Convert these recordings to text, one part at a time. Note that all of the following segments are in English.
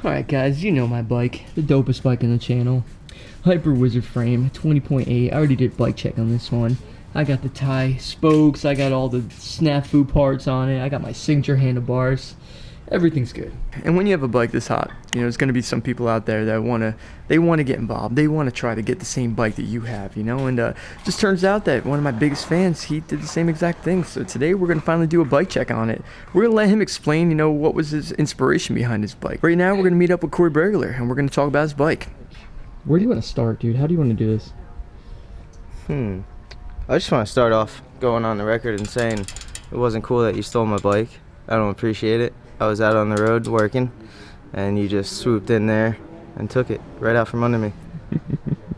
Alright guys, you know my bike, the dopest bike on the channel. Hyper Wizard frame, 20.8. I already did bike check on this one. I got the tie spokes, I got all the snafu parts on it, I got my signature handlebars. Everything's good. And when you have a bike this hot, you know, there's gonna be some people out there that wanna get involved. They wanna try to get the same bike that you have, you know, and just turns out that one of my biggest fans, he did the same exact thing. So today we're gonna finally do a bike check on it. We're gonna let him explain, you know, what was his inspiration behind his bike. Right now we're gonna meet up with Cory Berglar and we're gonna talk about his bike. Where do you wanna start, dude? How do you wanna do this? I just wanna start off going on the record and saying it wasn't cool that you stole my bike. I don't appreciate it. I was out on the road working, and you just swooped in there and took it right out from under me.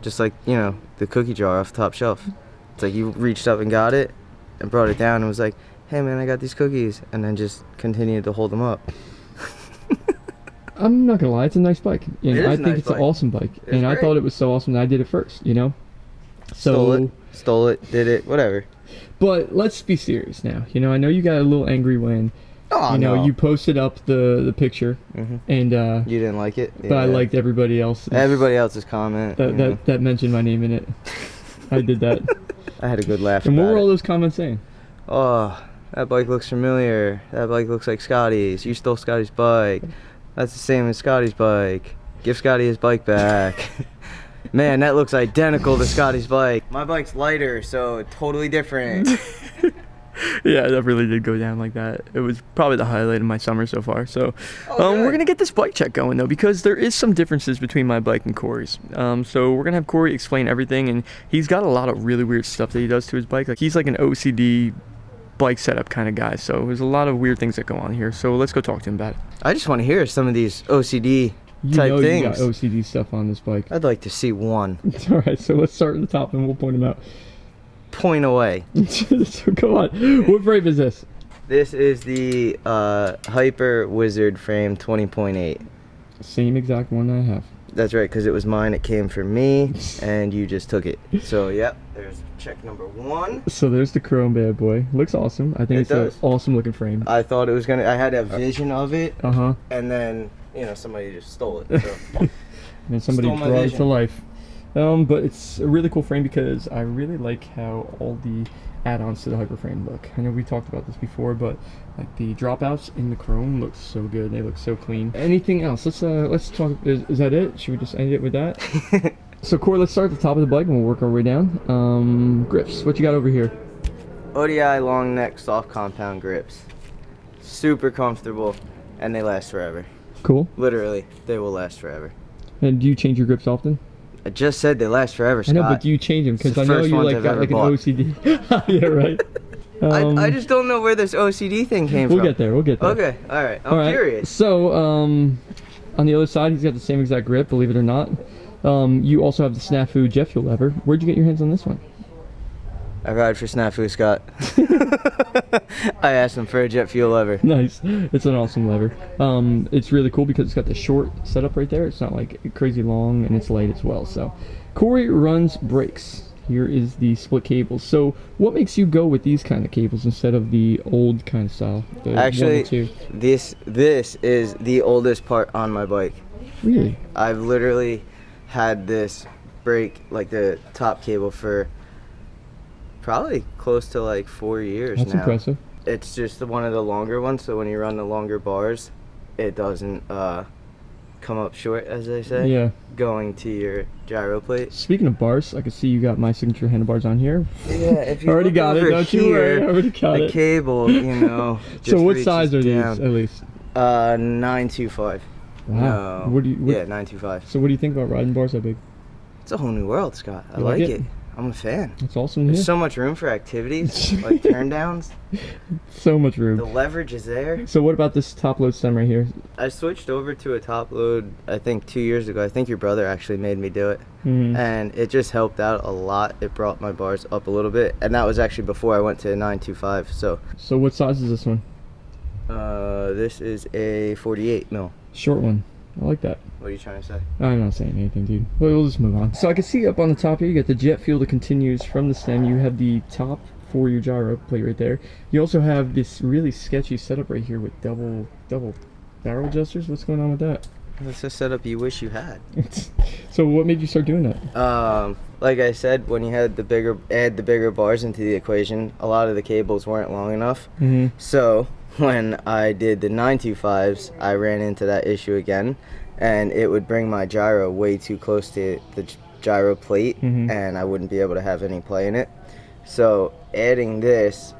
Just like, you know, the cookie jar off the top shelf. It's like you reached up and got it and brought it down and was like, hey man, I got these cookies, and then just continued to hold them up. I'm not gonna lie, it's a nice bike. And I think it's an awesome bike. And I thought it was so awesome that I did it first, you know? Stole it, did it, whatever. But let's be serious now. You know, I know you got a little angry when you posted up the picture, and you didn't like it, but I liked everybody else's comment that mentioned my name in it. I did that. I had a good laugh. And what were all those comments saying? Oh, that bike looks familiar. That bike looks like Scotty's. You stole Scotty's bike. That's the same as Scotty's bike. Give Scotty his bike back. Man, that looks identical to Scotty's bike. My bike's lighter, so totally different. Yeah, that really did go down like that. It was probably the highlight of my summer so far. So we're gonna get this bike check going though, because there is some differences between my bike and Cory's. So we're gonna have Cory explain everything, and he's got a lot of really weird stuff that he does to his bike. Like, he's like an OCD bike setup kind of guy, so there's a lot of weird things that go on here. So let's go talk to him about it. I just want to hear some of these OCD type things. You got OCD stuff on this bike. I'd like to see one. All right, so let's start at the top and we'll point them out. Point away. So go on. What frame is this? This is the Hyper Wizard frame 20.8. Same exact one I have. That's right, because it was mine. It came from me, and you just took it. So, yep, there's check number one. So there's the chrome bad boy. Looks awesome. I think it's an awesome looking frame. I thought it was gonna. I had a vision of it. And then, you know, somebody just stole it. So. And somebody brought it to life. But it's a really cool frame because I really like how all the add-ons to the Hyper frame look. I know we talked about this before, but like the dropouts in the chrome look so good. They look so clean. Anything else? Let's talk. Is that it? Should we just end it with that? So Cory, let's start at the top of the bike and we'll work our way down. Grips. What you got over here? ODI long neck soft compound grips. Super comfortable, and they last forever. Cool. Literally, they will last forever. And do you change your grips often? I just said they last forever, Scott. I know, but do you change them? Because I know you like got like an OCD. Yeah, right. I just don't know where this OCD thing came from. We'll get there. Okay, all right. I'm curious. So, on the other side, he's got the same exact grip, believe it or not. You also have the Snafu jet fuel lever. Where'd you get your hands on this one? I ride for Snafu, Scott. I asked him for a jet fuel lever. Nice. It's an awesome lever. It's really cool because it's got the short setup right there. It's not like crazy long, and it's light as well. So Cory runs brakes. Here is the split cables. So what makes you go with these kind of cables instead of the old kind of style? Actually, this is the oldest part on my bike. Really? I've literally had this brake, like the top cable, for probably close to like 4 years now. That's impressive. It's just one of the longer ones, so when you run the longer bars, it doesn't come up short, as they say. Yeah. Going to your gyro plate. Speaking of bars, I can see you got my signature handlebars on here. Yeah, if you already got it, don't you worry. I already got it. The cable, you know. So what size are these, at least? 925. Wow. No. Yeah, 925. So what do you think about riding bars that big? It's a whole new world, Scott. I like it. I'm a fan. That's awesome. There's so much room for activities, like turn downs. So much room. The leverage is there. So what about this top load stem right here? I switched over to a top load, I think 2 years ago. I think your brother actually made me do it. And it just helped out a lot. It brought my bars up a little bit. And that was actually before I went to 925. So what size is this one? This is a 48 mil. Short one. I like that. What are you trying to say? I'm not saying anything, dude. We'll just move on. So I can see up on the top here, you got the jet fuel that continues from the stem. You have the top for your gyro plate right there. You also have this really sketchy setup right here with double barrel adjusters. What's going on with that? That's a setup you wish you had. So what made you start doing that? Like I said, when you had the bigger bars into the equation, a lot of the cables weren't long enough. Mm-hmm. So when I did the 925s, I ran into that issue again, and it would bring my gyro way too close to the gyro plate, Mm-hmm. and I wouldn't be able to have any play in it. So adding this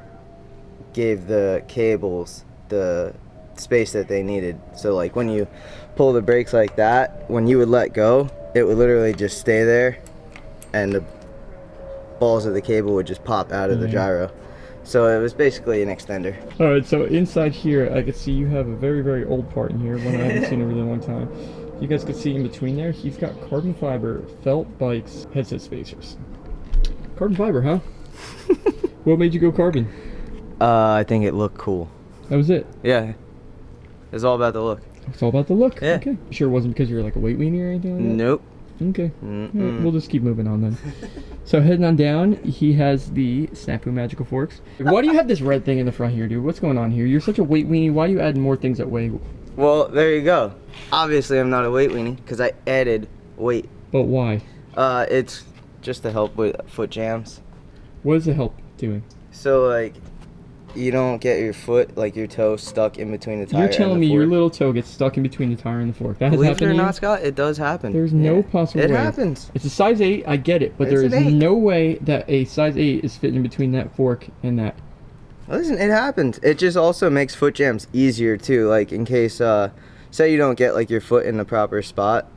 gave the cables the space that they needed. So like when you pull the brakes like that, when you would let go, it would literally just stay there, and the balls of the cable would just pop out of the gyro. So it was basically an extender. All right, so inside here, I can see you have a very, very old part in here, one I haven't seen in a really long time. You guys can see in between there, he's got carbon fiber felt bikes headset spacers. Carbon fiber, huh? What made you go carbon? I think it looked cool. That was it? Yeah. It's all about the look. It's all about the look? Yeah. Okay. You sure it wasn't because you're like a weight weenie or anything like that? Nope. Okay. Right, we'll just keep moving on then. So heading on down, he has the Snafu Magical Forks. Why do you have this red thing in the front here, dude? What's going on here? You're such a weight weenie. Why are you adding more things that weigh? Well, there you go. Obviously, I'm not a weight weenie because I added weight. But why? It's just to help with foot jams. What does it help doing? So, like, you don't get your foot, like your toe, stuck in between the tire You're telling and the me fork. your little toe gets stuck in between the tire and the fork. That has Believe happened it or to you? not, Scott, it does happen. There's no possible It way. happens. It's a size 8, I get it, but It's there is an 8. no way that a size 8 is fitting in between that fork and that. Listen, it happens. It just also makes foot jams easier, too. Like, in case, say you don't get, like, your foot in the proper spot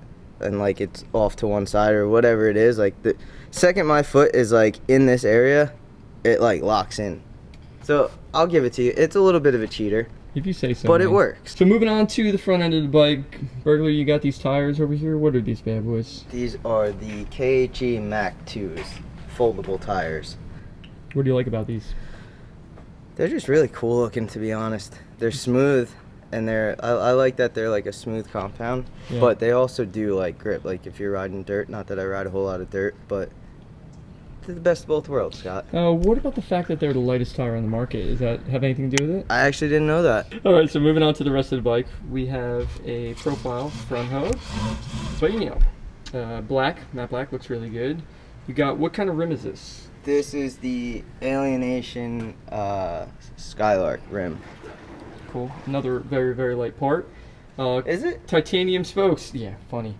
and, like, it's off to one side or whatever it is. Like, the second my foot is, like, in this area, it, like, locks in. So, I'll give it to you. It's a little bit of a cheater, If you say so. but man. it works. So moving on to the front end of the bike, Berglar, you got these tires over here. What are these bad boys? These are the KHE Mac 2s, foldable tires. What do you like about these? They're just really cool looking, to be honest. They're smooth, and I like that they're like a smooth compound, Yeah. but they also do like grip. Like if you're riding dirt, not that I ride a whole lot of dirt, but they're the best of both worlds, Scott. What about the fact that they're the lightest tire on the market? Does that have anything to do with it? I actually didn't know that. All right, so moving on to the rest of the bike, we have a profile front hose. But you know, black, matte black, looks really good. You got, what kind of rim is this? This is the Alienation Skylark rim. Cool. Another very, very light part. Is it? Titanium spokes. Yeah, funny.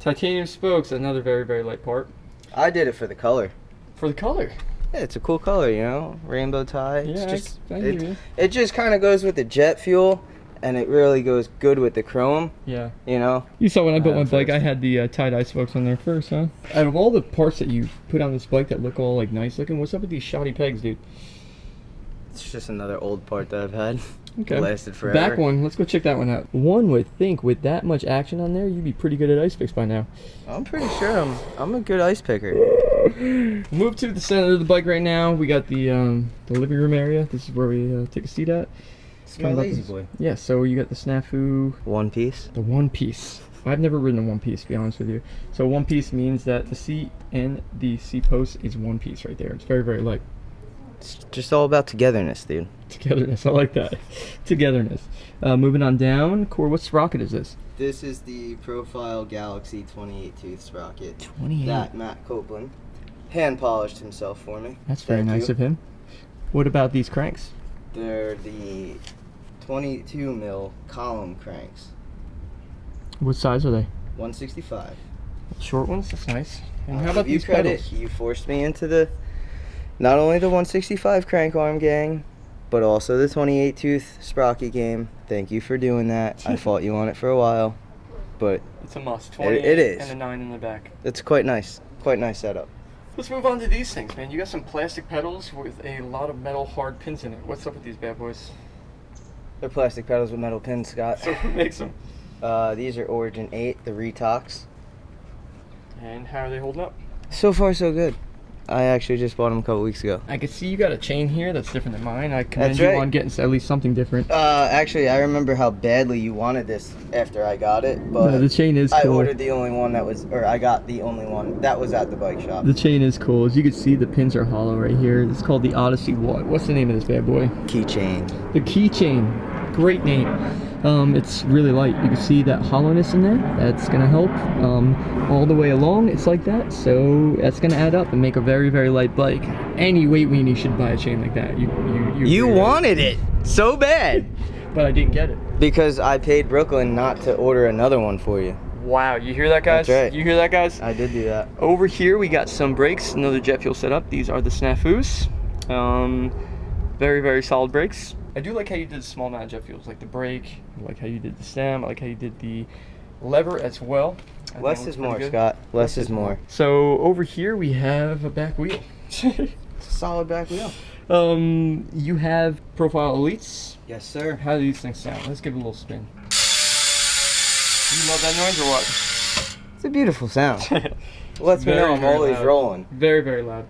Titanium spokes, another very, very light part. I did it for the color. For the color. Yeah, it's a cool color, you know, rainbow tie. Yeah, It's just, I hear you. it just kind of goes with the jet fuel, and it really goes good with the chrome, Yeah. you know. You saw when I built my First. bike, I had the tie-dye spokes on there first, huh? Out of all the parts that you put on this bike that look all like nice looking, what's up with these shoddy pegs, dude? It's just another old part that I've had. Okay. Lasted forever. Back one, let's go check that one out. One would think with that much action on there, you'd be pretty good at ice picks by now. I'm pretty sure I'm a good ice picker. Move to the center of the bike right now. We got the living room area. This is where we take a seat at. It's my lazy boy. Yeah, so you got the Snafu, One piece. the one piece. I've never ridden a one piece, to be honest with you. So one piece means that the seat and the seat post is one piece right there. It's very, very light. It's just all about togetherness, dude. Togetherness, I like that. Togetherness. Moving on down, Core, what sprocket is this? This is the Profile Galaxy 28 tooth sprocket. 28. That Matt Copeland hand polished himself for me. That's very Thank nice you. of him. What about these cranks? They're the 22 mil column cranks. What size are they? 165. Short ones? That's nice. And I'll how about give you these credit. pedals? You forced me into the not only the 165 crank arm gang, but also the 28 tooth sprocket game. Thank you for doing that. I fought you on it for a while, but It's a must. it is. And a 9 in the back. it's quite nice. Quite nice setup. Let's move on to these things, man. You got some plastic pedals with a lot of metal hard pins in it. What's up with these bad boys? They're plastic pedals with metal pins, Scott. So who makes them? These are Origin 8, the Retox. And how are they holding up? So far, so good. I actually just bought them a couple weeks ago. I can see you got a chain here that's different than mine. I commend That's you right. on getting at least something different. Actually, I remember how badly you wanted this after I got it, but No, the chain is I cool. ordered the only one that was, or I got the only one that was at the bike shop. The chain is cool. As you can see, the pins are hollow right here. It's called the Odyssey what? What's the name of this bad boy? Keychain. The Keychain. Great name. It's really light. You can see that hollowness in there. That's gonna help all the way along. It's like that, so that's gonna add up and make a very, very light bike. Any weight weenie should buy a chain like that. You wanted it so bad, but I didn't get it because I paid Brooklyn not to order another one for you. Wow, you hear that, guys? That's right. You hear that, guys? I did do that. Over here, we got some brakes, another jet fuel setup. These are the snafus. Very, very solid brakes. I do like how you did the small amount of jet fuels, like the brake. I like how you did the stem. I like how you did the lever as well. Less is more, Scott. Less is more. So over here, we have a back wheel. It's a solid back wheel. You have Profile Elites. Yes, sir. How do these things sound? Let's give it a little spin. You love that noise or what? It's a beautiful sound. Lets me know I'm always loud. rolling. Very, very loud.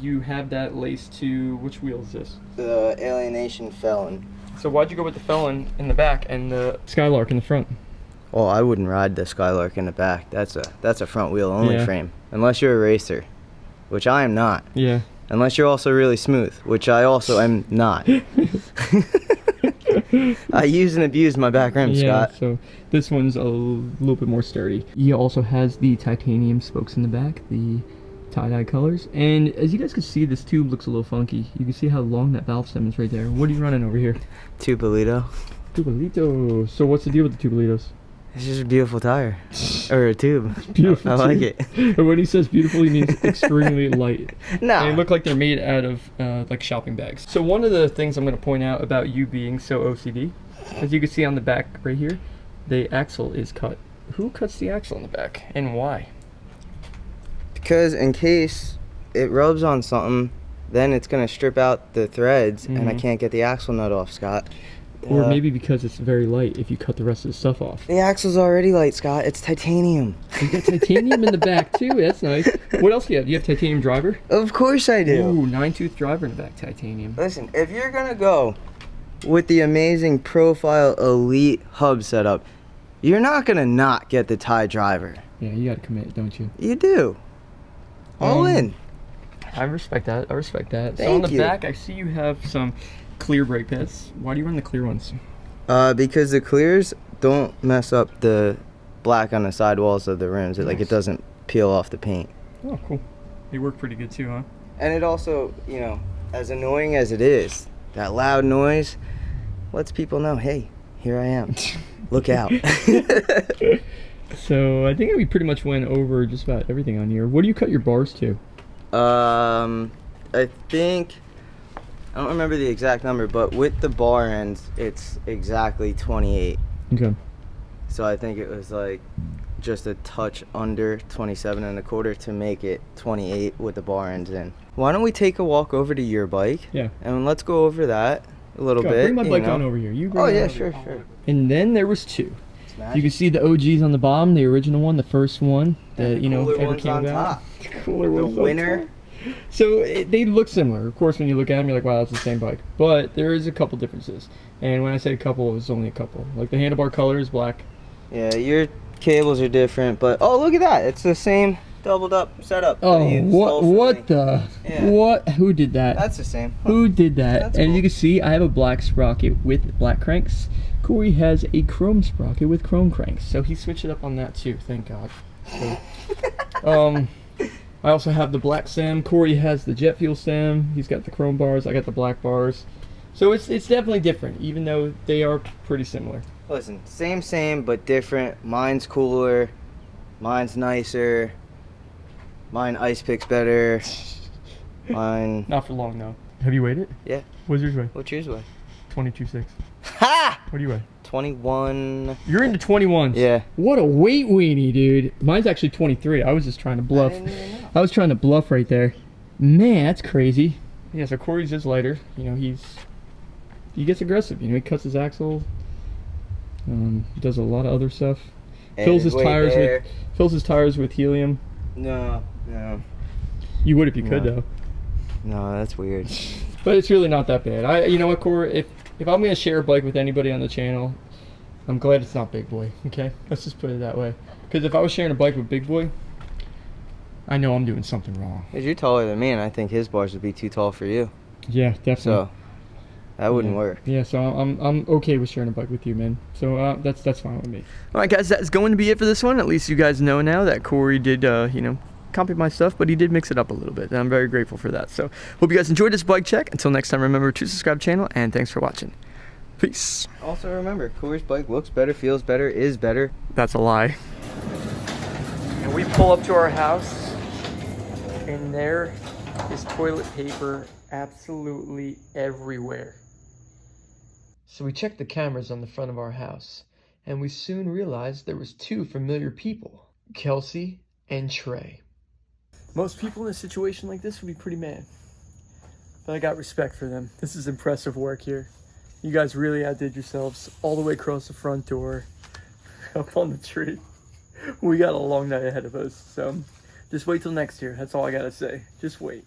You have that laced to, which wheel is this? The Alienation Felon. So why'd you go with the Felon in the back and the Skylark in the front? Well, I wouldn't ride the Skylark in the back. That's a front wheel only frame. Unless you're a racer, which I am not. Yeah. Unless you're also really smooth, which I also am not. I use and abuse my back rim, Scott. So this one's a little bit more sturdy. He also has the titanium spokes in the back, the tie-dye colors. And as you guys can see, this tube looks a little funky. You can see how long that valve stem is right there. What are you running over here? Tubolito. Tubolito. So what's the deal with the Tubolitos? It's just a beautiful tire. Or a tube. Beautiful. I like it. And when he says beautiful, he means extremely light. No. They look like they're made out of like shopping bags. So one of the things I'm going to point out about you being so OCD, as you can see on the back right here, the axle is cut. Who cuts the axle in the back and why? Because in case it rubs on something, then it's going to strip out the threads and I can't get the axle nut off, Scott. Or maybe because it's very light if you cut the rest of the stuff off. The axle's already light, Scott. It's titanium. You got titanium in the back too. That's nice. What else do you have? Do you have titanium driver? Of course I do. Ooh, 9-tooth driver in the back, titanium. Listen, if you're going to go with the amazing Profile Elite hub setup, you're not going to not get the tie driver. Yeah, you got to commit, don't you? You do. All in. I respect that. I respect that. Thank so on the you. back, I see you have some clear brake pads. Why do you run the clear ones? Because the clears don't mess up the black on the sidewalls of the rims. Like it doesn't peel off the paint. Oh, cool. They work pretty good too, huh? And it also, you know, as annoying as it is, that loud noise lets people know, hey, here I am. Look out. So I think we pretty much went over just about everything on here. What do you cut your bars to? I think, I don't remember the exact number, but with the bar ends, it's exactly 28. Okay. So I think it was like just a touch under 27 and a quarter to make it 28 with the bar ends in. Why don't we take a walk over to your bike? Yeah. And let's go over that a little bit. Bring my bike on over here. You bring it yeah, over. sure. And then there was two. You can see the OGs on the bottom, the original one, the first one that, you know, ever came out. The cooler ones the winner. So they look similar. Of course, when you look at them, you're like, wow, that's the same bike. But there is a couple differences. And when I say a couple, it's only a couple. Like the handlebar color is black. Yeah, your cables are different, but oh, look at that. It's the same doubled up setup. Oh, what the? Yeah. What? Who did that? That's the same. Who did that? That's and cool. you can see I have a black sprocket with black cranks. Cory has a chrome sprocket with chrome cranks. So he switched it up on that too, thank God. So, I also have the black stem. Cory has the jet fuel stem. He's got the chrome bars. I got the black bars. So it's definitely different, even though they are pretty similar. Listen, same, but different. Mine's cooler. Mine's nicer. Mine ice picks better. Mine. Not for long though. Have you weighed it? Yeah. What's yours weigh? What's yours weigh? 22.6. Ha! What do you weigh? 21. You're into 21s. Yeah. What a weight weenie, dude. Mine's actually 23. I was just trying to bluff. I didn't even know. I was trying to bluff right there. Man, that's crazy. Yeah, so Cory's is lighter. You know, he gets aggressive. You know, he cuts his axle. He does a lot of other stuff. Fills his tires with helium. No. You would if you could, though. No, that's weird. But it's really not that bad. You know what, Cory? If I'm gonna share a bike with anybody on the channel, I'm glad it's not Big Boy. Okay, let's just put it that way. Because if I was sharing a bike with Big Boy, I know I'm doing something wrong. Because you're taller than me, and I think his bars would be too tall for you. Yeah, definitely. So, That wouldn't work. Yeah, so I'm okay with sharing a bike with you, man. So that's fine with me. All right, guys, that's going to be it for this one. At least you guys know now that Cory did, copy my stuff, but he did mix it up a little bit, and I'm very grateful for that. So hope you guys enjoyed this bike check. Until next time, remember to subscribe to the channel, and thanks for watching. Peace. Also remember, Cory's bike looks better, feels better, is better. That's a lie. And we pull up to our house, and there is toilet paper absolutely everywhere. So we checked the cameras on the front of our house, and we soon realized there was 2 familiar people, Kelsey and Trey. Most people in a situation like this would be pretty mad, but I got respect for them. This is impressive work here. You guys really outdid yourselves all the way across the front door, up on the tree. We got a long night ahead of us, so just wait till next year. That's all I gotta say. Just wait.